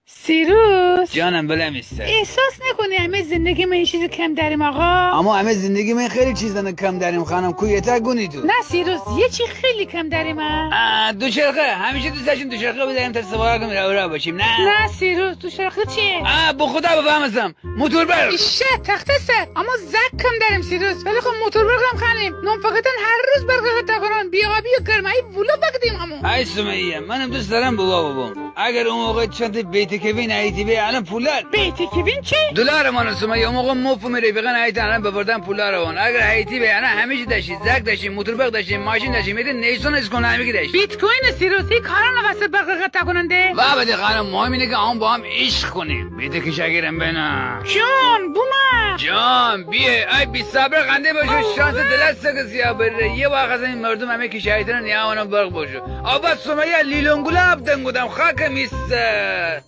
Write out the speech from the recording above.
سیروس جانم بلم ایسته. احساس نکنی همه زندگی من این چیز کم داریم آقا؟ اما همه زندگی من خیلی چیزا کم داریم خانم. کویتا گونی تو نه سیروس یه چی خیلی کم داریم ها. دوچرخه همیشه دوست داشتیم دوچرخه بذاریم تا سوار کنیم راه باشیم. نه سیروس دوچرخه چیه؟ به خدا بفهمم موتور برق. ایشه تخته سر اما زک کم داریم سیروس ولی خب موتور برق هم خانیم نون فقط هر روز برق قطع کنن بیابی و گرمایی ولو بگدیم همون. ای سمیه منم دوست دارم بابام. اگر اون موقع چند بیت کوین ایتی به الان پولار بیت کوین چی؟ دلار من سمیه اون موقع موف میری بگن ایت الان ببردن پولار اون. اگر ایتی به الان همیشه داشتی زک داشتی موتور برق داشتی ماشین داشتی میری نیسون از کنه همیشه داشتی. بیت کوین سیروس این کارا واسه برق قطع کننده. و بده خانم مهم اینه که هم با هم عشق کنیم. بیت که شاگرم بنا جان بوما جان بیه ای بی صبر قنده باشو شانس دلست که سیاه بره یه وقت از این مردم همه که شهیدن نیامونم برق باشو آباد سمیه لیلونگولا ابدن گودم خاک میسته